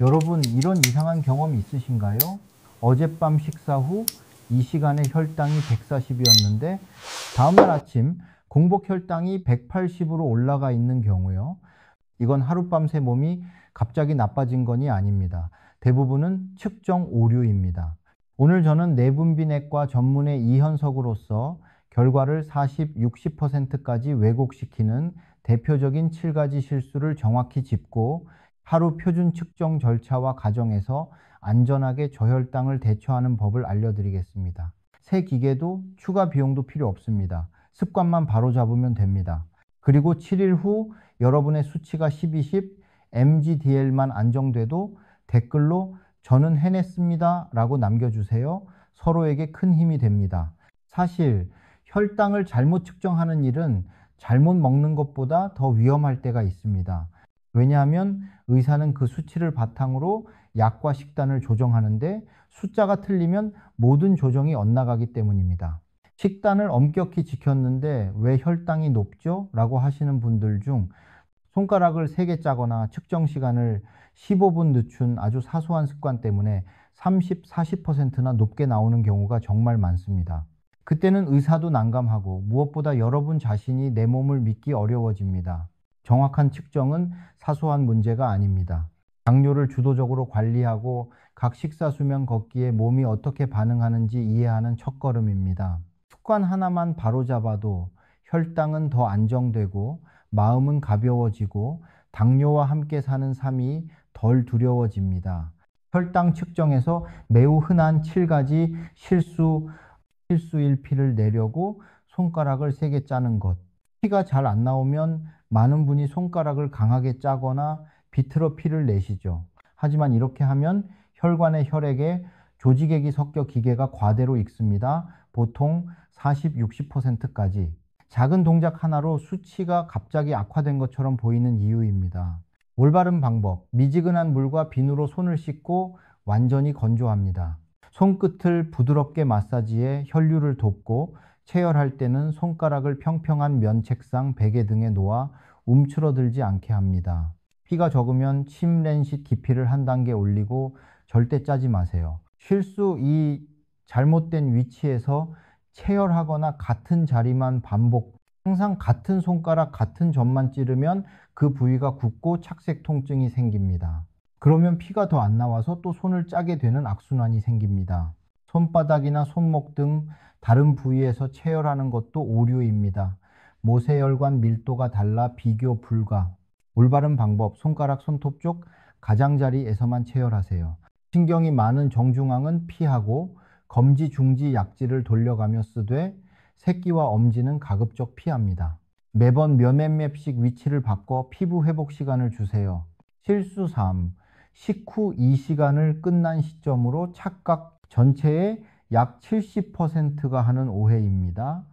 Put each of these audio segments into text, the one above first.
여러분, 이런 이상한 경험 있으신가요? 어젯밤 식사 후 이 시간에 혈당이 140이었는데 다음날 아침 공복 혈당이 180으로 올라가 있는 경우요. 이건 하룻밤새 몸이 갑자기 나빠진 건이 아닙니다. 대부분은 측정 오류입니다. 오늘 저는 내분비내과 전문의 이현석으로서 결과를 40, 60%까지 왜곡시키는 대표적인 7가지 실수를 정확히 짚고 하루 표준 측정 절차와 과정에서 안전하게 저혈당을 대처하는 법을 알려드리겠습니다. 새 기계도 추가 비용도 필요 없습니다. 습관만 바로 잡으면 됩니다. 그리고 7일 후 여러분의 수치가 12, MGDL만 안정돼도 댓글로 저는 해냈습니다 라고 남겨주세요. 서로에게 큰 힘이 됩니다. 사실 혈당을 잘못 측정하는 일은 잘못 먹는 것보다 더 위험할 때가 있습니다. 왜냐하면 의사는 그 수치를 바탕으로 약과 식단을 조정하는데 숫자가 틀리면 모든 조정이 엇나가기 때문입니다. 식단을 엄격히 지켰는데 왜 혈당이 높죠? 라고 하시는 분들 중 손가락을 3개 짜거나 측정 시간을 15분 늦춘 아주 사소한 습관 때문에 30, 40%나 높게 나오는 경우가 정말 많습니다. 그때는 의사도 난감하고 무엇보다 여러분 자신이 내 몸을 믿기 어려워집니다. 정확한 측정은 사소한 문제가 아닙니다. 당뇨를 주도적으로 관리하고 각 식사 수면 걷기에 몸이 어떻게 반응하는지 이해하는 첫걸음입니다. 습관 하나만 바로잡아도 혈당은 더 안정되고 마음은 가벼워지고 당뇨와 함께 사는 삶이 덜 두려워집니다. 혈당 측정에서 매우 흔한 7가지 실수일피를 내려고 손가락을 3개 짜는 것. 피가 잘 안 나오면 많은 분이 손가락을 강하게 짜거나 비틀어 피를 내시죠. 하지만 이렇게 하면 혈관의 혈액에 조직액이 섞여 기계가 과대로 익습니다. 보통 40, 60%까지. 작은 동작 하나로 수치가 갑자기 악화된 것처럼 보이는 이유입니다. 올바른 방법, 미지근한 물과 비누로 손을 씻고 완전히 건조합니다. 손끝을 부드럽게 마사지해 혈류를 돕고 체열할 때는 손가락을 평평한 면 책상, 베개 등에 놓아 움츠러들지 않게 합니다. 피가 적으면 침 렌싯 깊이를 한 단계 올리고 절대 짜지 마세요. 이 잘못된 위치에서 체열하거나 같은 자리만 항상 같은 손가락 같은 점만 찌르면 그 부위가 굽고 착색 통증이 생깁니다. 그러면 피가 더 안 나와서 또 손을 짜게 되는 악순환이 생깁니다. 손바닥이나 손목 등 다른 부위에서 체열하는 것도 오류입니다. 모세혈관 밀도가 달라 비교 불가. 올바른 방법, 손가락 손톱 쪽 가장자리에서만 체열하세요. 신경이 많은 정중앙은 피하고 검지, 중지, 약지를 돌려가며 쓰되 새끼와 엄지는 가급적 피합니다. 매번 몇 맵씩 위치를 바꿔 피부 회복 시간을 주세요. 실수 3. 식후 2시간을 끝난 시점으로 착각. 전체의 약 70%가 하는 오해입니다.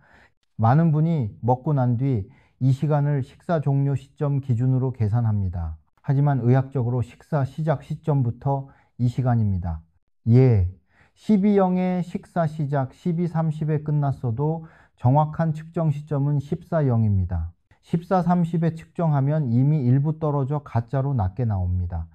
많은 분이 먹고 난 뒤 이 시간을 식사 종료 시점 기준으로 계산합니다. 하지만 의학적으로 식사 시작 시점부터 이 시간입니다. 12:0에 식사 시작 12:30에 끝났어도 정확한 측정 시점은 14:0입니다. 14:30에 측정하면 이미 일부 떨어져 가짜로 낮게 나옵니다.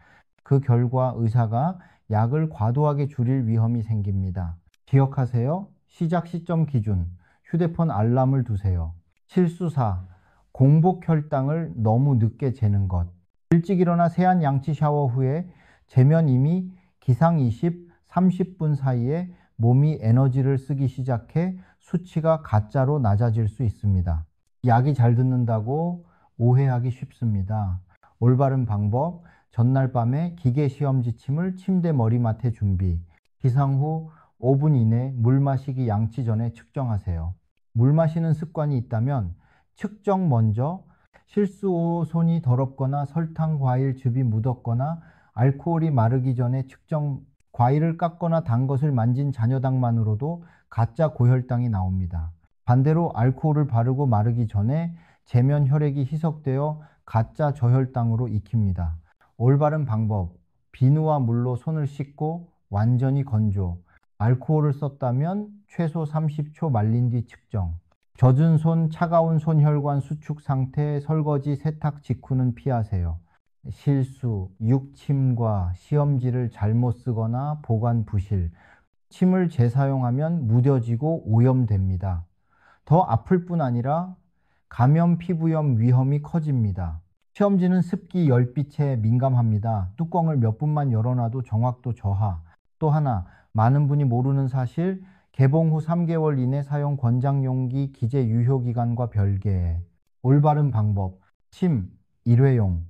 그 결과 의사가 약을 과도하게 줄일 위험이 생깁니다. 기억하세요. 시작 시점 기준, 휴대폰 알람을 두세요. 실수 4. 공복 혈당을 너무 늦게 재는 것. 일찍 일어나 세안 양치 샤워 후에 재면 이미 기상 20, 30분 사이에 몸이 에너지를 쓰기 시작해 수치가 가짜로 낮아질 수 있습니다. 약이 잘 듣는다고 오해하기 쉽습니다. 올바른 방법, 전날 밤에 기계 시험 지침을 침대 머리맡에 준비. 기상 후 5분 이내 물 마시기 양치 전에 측정하세요. 물 마시는 습관이 있다면 측정 먼저, 실수 후 손이 더럽거나 설탕, 과일, 즙이 묻었거나 알코올이 마르기 전에 측정. 과일을 깎거나 단 것을 만진 잔여당만으로도 가짜 고혈당이 나옵니다. 반대로 알코올을 바르고 마르기 전에 재면 혈액이 희석되어 가짜 저혈당으로 익힙니다. 올바른 방법, 비누와 물로 손을 씻고 완전히 건조. 알코올을 썼다면 최소 30초 말린 뒤 측정. 젖은 손, 차가운 손혈관 수축 상태, 설거지, 세탁 직후는 피하세요. 실수, 육침과 시험지를 잘못 쓰거나 보관 부실, 침을 재사용하면 무뎌지고 오염됩니다. 더 아플 뿐 아니라 감염 피부염 위험이 커집니다. 시험지는 습기, 열빛에 민감합니다. 뚜껑을 몇 분만 열어놔도 정확도 저하. 또 하나, 많은 분이 모르는 사실, 개봉 후 3개월 이내 사용 권장용기 기재 유효기간과 별개. 올바른 방법, 침, 일회용.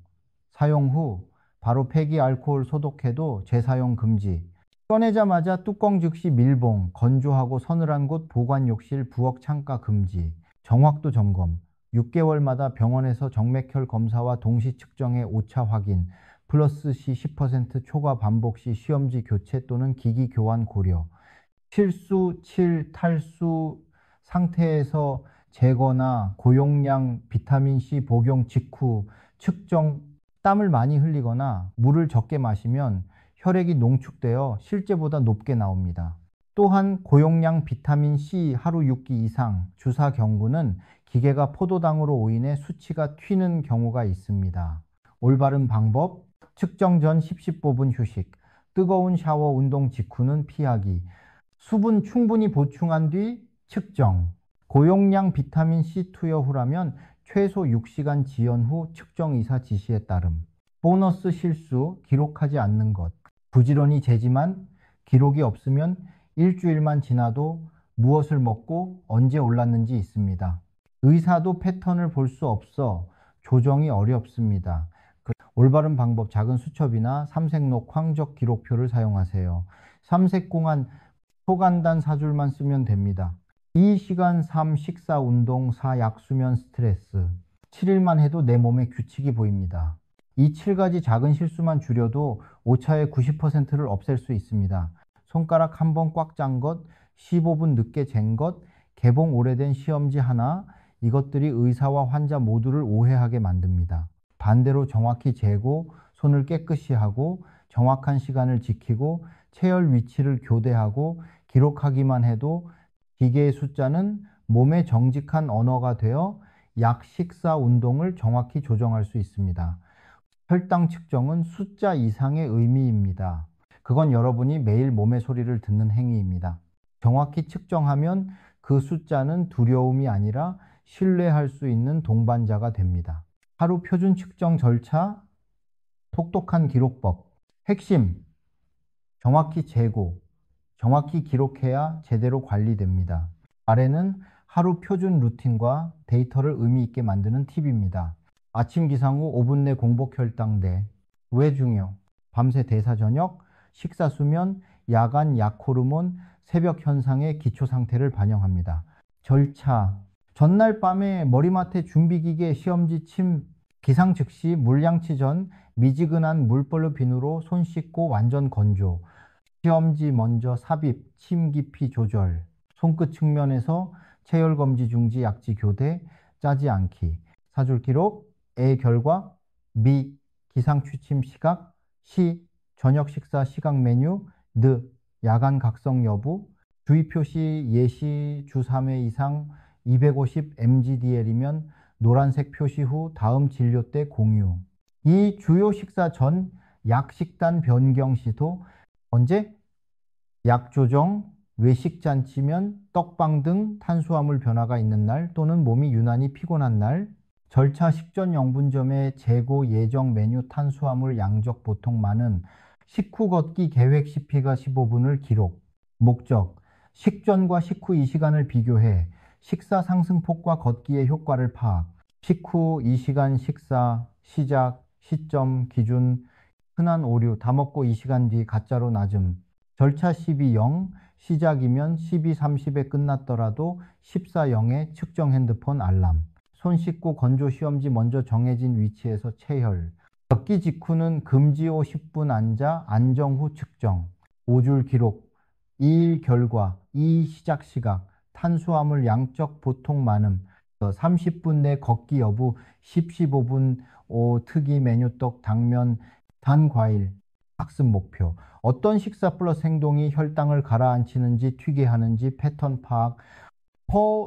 사용 후 바로 폐기 알코올 소독해도 재사용 금지. 꺼내자마자 뚜껑 즉시 밀봉, 건조하고 서늘한 곳 보관 욕실 부엌 창가 금지. 정확도 점검, 6개월마다 병원에서 정맥혈 검사와 동시 측정의 오차 확인, 플러스 시 10% 초과 반복 시 시험지 교체 또는 기기 교환 고려. 실수, 탈수 상태에서 재거나 고용량 비타민C 복용 직후 측정. 땀을 많이 흘리거나 물을 적게 마시면 혈액이 농축되어 실제보다 높게 나옵니다. 또한 고용량 비타민C 하루 6끼 이상 주사 경구는 기계가 포도당으로 오인해 수치가 튀는 경우가 있습니다. 올바른 방법, 측정 전 10-15분 휴식, 뜨거운 샤워 운동 직후는 피하기, 수분 충분히 보충한 뒤 측정, 고용량 비타민C 투여 후라면 최소 6시간 지연 후 측정 의사 지시에 따름. 보너스 실수, 기록하지 않는 것. 부지런히 재지만 기록이 없으면 일주일만 지나도 무엇을 먹고 언제 올랐는지 있습니다. 의사도 패턴을 볼 수 없어 조정이 어렵습니다. 올바른 방법, 작은 수첩이나 삼색록 황적 기록표를 사용하세요. 삼색공안 소간단 사줄만 쓰면 됩니다. 2시간 3 식사 운동 4 약수면 스트레스. 7일만 해도 내 몸에 규칙이 보입니다. 이 7가지 작은 실수만 줄여도 오차의 90%를 없앨 수 있습니다. 손가락 한 번 꽉 짠 것, 15분 늦게 잰 것, 개봉 오래된 시험지 하나, 이것들이 의사와 환자 모두를 오해하게 만듭니다. 반대로 정확히 재고 손을 깨끗이 하고 정확한 시간을 지키고 체열 위치를 교대하고 기록하기만 해도 기계의 숫자는 몸의 정직한 언어가 되어 약 식사 운동을 정확히 조정할 수 있습니다. 혈당 측정은 숫자 이상의 의미입니다. 그건 여러분이 매일 몸의 소리를 듣는 행위입니다. 정확히 측정하면 그 숫자는 두려움이 아니라 신뢰할 수 있는 동반자가 됩니다. 하루 표준 측정 절차, 똑똑한 기록법. 핵심, 정확히 재고, 정확히 기록해야 제대로 관리됩니다. 아래는 하루 표준 루틴과 데이터를 의미 있게 만드는 팁입니다. 아침 기상 후 5분 내 공복 혈당대. 왜 중요? 밤새 대사 저녁, 식사 수면, 야간 약 호르몬, 새벽 현상의 기초 상태를 반영합니다. 절차, 전날 밤에 머리맡에 준비기계 시험지 침 기상 즉시 물양치 전 미지근한 물벌로 비누로 손 씻고 완전 건조. 시험지 먼저 삽입, 침 깊이 조절. 손끝 측면에서 체열검지 중지 약지 교대, 짜지 않기. 사줄 기록, 의 결과, 미 기상 취침 시각, 시 저녁 식사 시각 메뉴, 느 야간 각성 여부, 주의 표시 예시 주 3회 이상 250 mgdl이면 노란색 표시 후 다음 진료 때 공유. 이 주요 식사 전 약 식단 변경 시도 언제? 약 조정, 외식 잔치면 떡빵 등 탄수화물 변화가 있는 날 또는 몸이 유난히 피곤한 날. 절차 식전 영분점의 재고 예정 메뉴 탄수화물 양적 보통 많은 식후 걷기 계획 CP가 15분을 기록. 목적, 식전과 식후 이 시간을 비교해 식사 상승폭과 걷기의 효과를 파악. 식후 2시간 식사, 시작, 시점, 기준, 흔한 오류, 다 먹고 2시간 뒤 가짜로 낮음. 절차 12-0, 시작이면 12-30에 끝났더라도 14-0에 측정 핸드폰 알람. 손 씻고 건조 시험지 먼저 정해진 위치에서 체열. 걷기 직후는 금지 후 10분 앉아 안정 후 측정. 5줄 기록. 2일 결과, 2 시작 시각, 탄수화물 양적 보통 많음, 30분 내 걷기 여부, 15분 특이 메뉴떡, 당면, 단 과일, 학습 목표. 어떤 식사 플러스 행동이 혈당을 가라앉히는지 튀게 하는지 패턴 파악.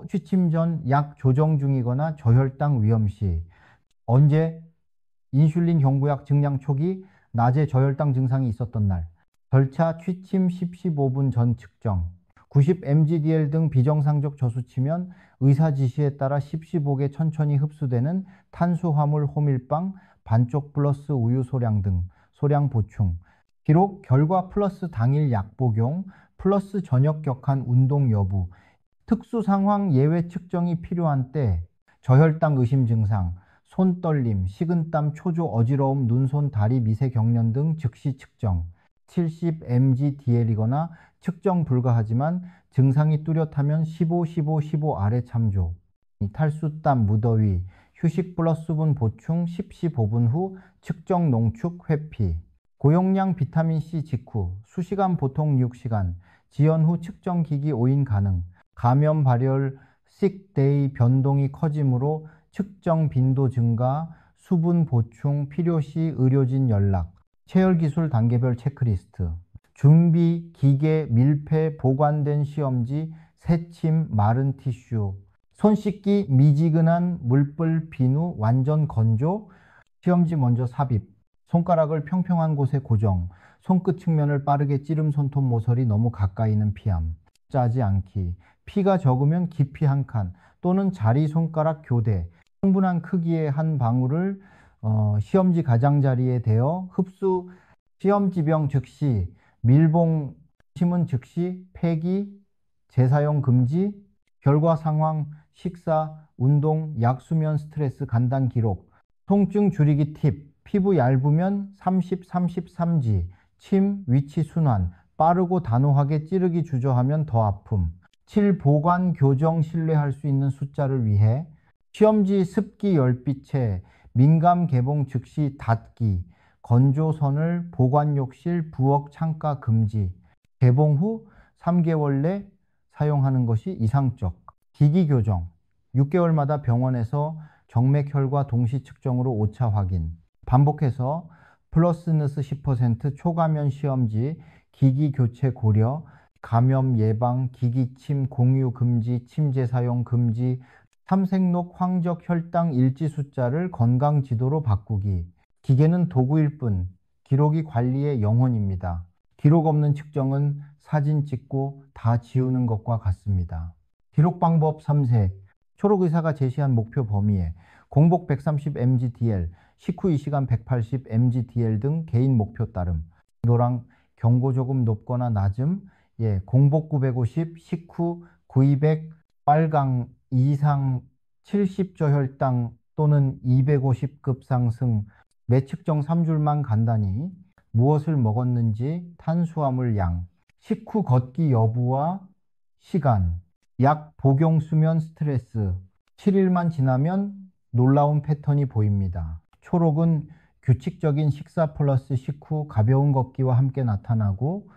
취침 전 약 조정 중이거나 저혈당 위험 시 언제 인슐린 경구약 증량 초기, 낮에 저혈당 증상이 있었던 날, 절차 취침 10-15분 전 측정, 90mg/dl 등 비정상적 저수치면 의사 지시에 따라 10-15개 천천히 흡수되는 탄수화물 호밀빵, 반쪽 플러스 우유 소량 등 소량 보충, 기록 결과 플러스 당일 약 복용, 플러스 저녁 격한 운동 여부, 특수 상황 예외 측정이 필요한 때 저혈당 의심 증상, 손 떨림, 식은땀, 초조, 어지러움, 눈, 손, 다리, 미세 경련 등 즉시 측정, 70mg/dl이거나 측정 불가하지만 증상이 뚜렷하면 15-15-15 아래 참조, 탈수땀, 무더위, 휴식 플러스 수분 보충 10-15분 후 측정 농축 회피, 고용량 비타민C 직후, 수시간 보통 6시간, 지연 후 측정 기기 오인 가능, 감염 발열, 식데이 변동이 커지므로 측정 빈도 증가, 수분 보충, 필요시 의료진 연락, 체열기술 단계별 체크리스트, 준비, 기계, 밀폐, 보관된 시험지, 새침, 마른 티슈, 손 씻기, 미지근한 물불, 비누, 완전 건조, 시험지 먼저 삽입, 손가락을 평평한 곳에 고정, 손끝 측면을 빠르게 찌름 손톱 모서리 너무 가까이는 피함, 짜지 않기, 피가 적으면 깊이 한 칸 또는 자리 손가락 교대, 충분한 크기의 한 방울을 시험지 가장자리에 대어 흡수, 시험지병 즉시, 밀봉 침은 즉시, 폐기, 재사용 금지, 결과 상황, 식사, 운동, 약 수면 스트레스 간단 기록, 통증 줄이기 팁, 피부 얇으면 30-33지, 침, 위치 순환, 빠르고 단호하게 찌르기 주저하면 더 아픔, 7 보관 교정 신뢰할 수 있는 숫자를 위해 시험지 습기 열빛에 민감 개봉 즉시 닫기, 건조선을 보관욕실 부엌 창가 금지, 개봉 후 3개월 내 사용하는 것이 이상적. 기기 교정, 6개월마다 병원에서 정맥 혈과 동시 측정으로 오차 확인, 반복해서 플러스너스 10% 초감염 시험지 기기 교체 고려, 감염 예방, 기기침 공유 금지, 침제 사용 금지, 삼색록 황적 혈당 일지 숫자를 건강 지도로 바꾸기. 기계는 도구일 뿐 기록이 관리의 영혼입니다. 기록 없는 측정은 사진 찍고 다 지우는 것과 같습니다. 기록 방법 3세. 초록 의사가 제시한 목표 범위에 공복 130mg/dl, 식후 2시간 180mg/dl 등 개인 목표 따름. 노랑 경고 조금 높거나 낮음, 공복 950, 식후 9200, 빨강 이상 70 저혈당 또는 250급 상승, 매측정 3줄만 간단히, 무엇을 먹었는지, 탄수화물 양, 식후 걷기 여부와 시간, 약 복용 수면 스트레스, 7일만 지나면 놀라운 패턴이 보입니다. 초록은 규칙적인 식사 플러스 식후 가벼운 걷기와 함께 나타나고,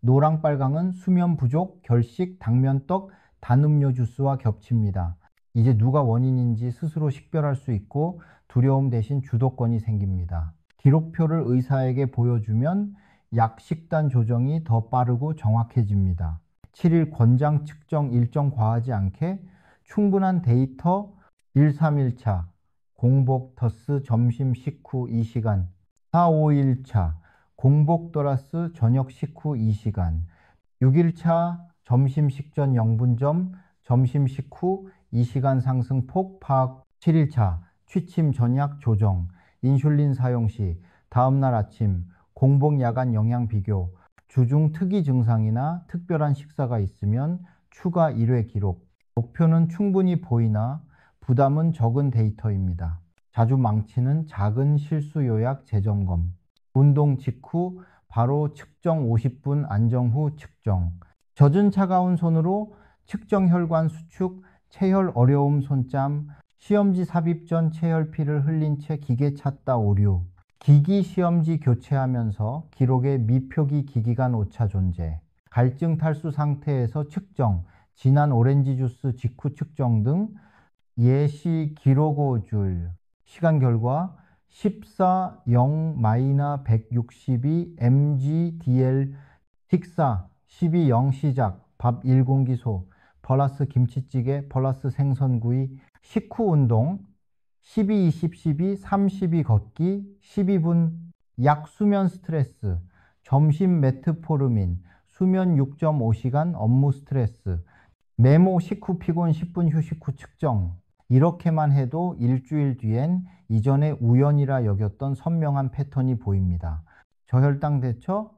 노랑 빨강은 수면 부족, 결식, 당면떡, 단음료 주스와 겹칩니다. 이제 누가 원인인지 스스로 식별할 수 있고 두려움 대신 주도권이 생깁니다. 기록표를 의사에게 보여주면 약 식단 조정이 더 빠르고 정확해집니다. 7일 권장 측정 일정 과하지 않게 충분한 데이터 1-3일차, 공복 더스 점심 식후 2시간, 4-5일차, 공복 플러스 저녁 식후 2시간, 6일차 점심 식전 0분점, 점심 식후 2시간 상승폭 파악, 7일차 취침 전약 조정, 인슐린 사용 시, 다음날 아침, 공복 야간 영양 비교, 주중 특이 증상이나 특별한 식사가 있으면 추가 1회 기록, 목표는 충분히 보이나 부담은 적은 데이터입니다. 자주 망치는 작은 실수 요약 재점검, 운동 직후 바로 측정 50분 안정 후 측정, 젖은 차가운 손으로 측정 혈관 수축, 체혈 어려움 손짬, 시험지 삽입 전 체혈피를 흘린 채 기계 찾다 오류, 기기 시험지 교체하면서 기록에 미표기 기기 간 오차 존재, 갈증 탈수 상태에서 측정, 진한 오렌지 주스 직후 측정 등 예시 기록오줄, 시간 결과 14-0-162 mg/dl 식사 12-0 시작, 밥 1공기 소, 플러스 김치찌개, 플러스 생선구이, 식후 운동, 12, 20, 12, 32 걷기, 12분 약 수면 스트레스, 점심 메트포르민, 수면 6.5시간 업무 스트레스, 메모 식후 피곤 10분 휴식 후 측정. 이렇게만 해도 일주일 뒤엔 이전에 우연이라 여겼던 선명한 패턴이 보입니다. 저혈당 대처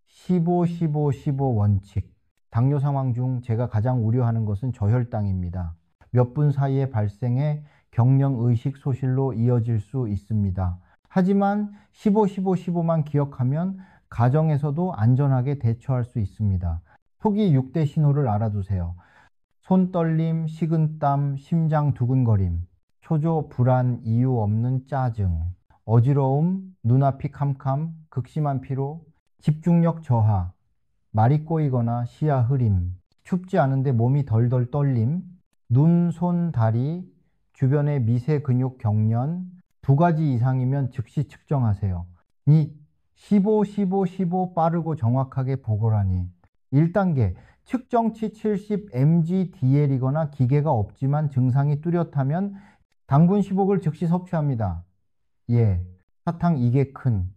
15, 15, 15 원칙. 당뇨 상황 중 제가 가장 우려하는 것은 저혈당입니다. 몇 분 사이에 발생해 경령 의식 소실로 이어질 수 있습니다. 하지만 15, 15, 15만 기억하면 가정에서도 안전하게 대처할 수 있습니다. 초기 6대 신호를 알아두세요. 손떨림, 식은땀, 심장 두근거림, 초조, 불안, 이유 없는 짜증, 어지러움, 눈앞이 캄캄, 극심한 피로, 집중력 저하, 말이 꼬이거나 시야 흐림, 춥지 않은데 몸이 덜덜 떨림, 눈, 손, 다리, 주변의 미세 근육 경련, 2가지 이상이면 즉시 측정하세요. 15, 15, 15 빠르고 정확하게 보고라니. 1단계, 측정치 70 mg/dl이거나 기계가 없지만 증상이 뚜렷하면 당분 15을 즉시 섭취합니다. 예, 사탕 2개 큰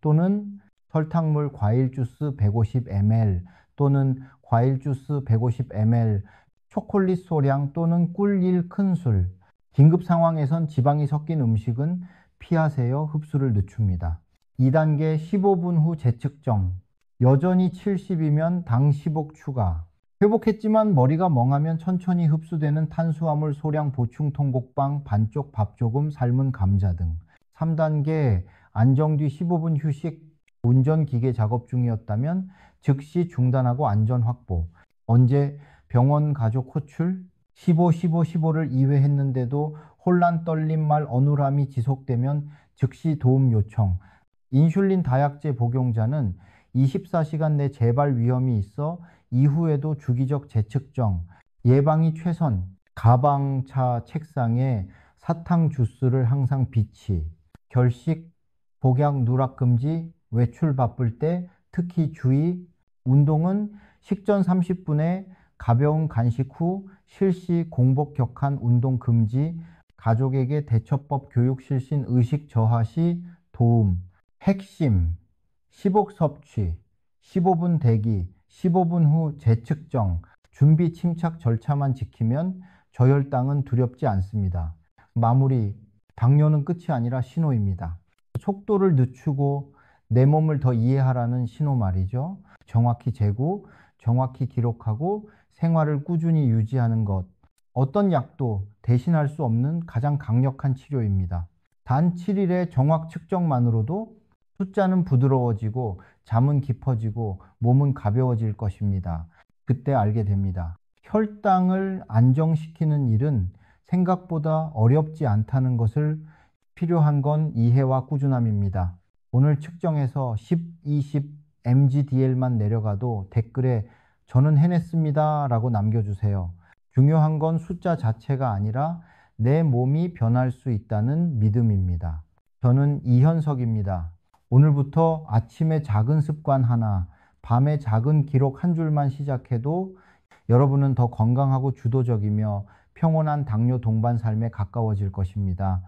또는 설탕물 과일 주스 150ml 또는 과일 주스 150ml, 초콜릿 소량 또는 꿀 1큰술. 긴급 상황에선 지방이 섞인 음식은 피하세요. 흡수를 늦춥니다. 2단계 15분 후 재측정. 여전히 70이면 당 15 추가. 회복했지만 머리가 멍하면 천천히 흡수되는 탄수화물 소량 보충 통곡빵, 반쪽 밥 조금, 삶은 감자 등. 3단계 안정 뒤 15분 휴식. 운전기계 작업 중이었다면 즉시 중단하고 안전 확보. 언제 병원 가족 호출? 15, 15, 15를 2회 했는데도 혼란, 떨림, 말, 어눌함이 지속되면 즉시 도움 요청. 인슐린 다약제 복용자는 24시간 내 재발 위험이 있어 이후에도 주기적 재측정. 예방이 최선. 가방차 책상에 사탕 주스를 항상 비치. 결식, 복약 누락 금지, 외출 바쁠 때 특히 주의. 운동은 식전 30분에 가벼운 간식 후 실시 공복 격한 운동 금지. 가족에게 대처법 교육 실신 의식 저하 시 도움. 핵심 15 섭취, 15분 대기, 15분 후 재측정, 준비 침착 절차만 지키면 저혈당은 두렵지 않습니다. 마무리, 당뇨는 끝이 아니라 신호입니다. 속도를 늦추고 내 몸을 더 이해하라는 신호 말이죠. 정확히 재고, 정확히 기록하고 생활을 꾸준히 유지하는 것. 어떤 약도 대신할 수 없는 가장 강력한 치료입니다. 단 7일의 정확 측정만으로도 숫자는 부드러워지고 잠은 깊어지고 몸은 가벼워질 것입니다. 그때 알게 됩니다. 혈당을 안정시키는 일은 생각보다 어렵지 않다는 것을 필요한 건 이해와 꾸준함입니다. 오늘 측정해서 10, 20 mg/dl만 내려가도 댓글에 저는 해냈습니다 라고 남겨주세요. 중요한 건 숫자 자체가 아니라 내 몸이 변할 수 있다는 믿음입니다. 저는 이현석입니다. 오늘부터 아침에 작은 습관 하나, 밤에 작은 기록 한 줄만 시작해도 여러분은 더 건강하고 주도적이며 평온한 당뇨 동반 삶에 가까워질 것입니다.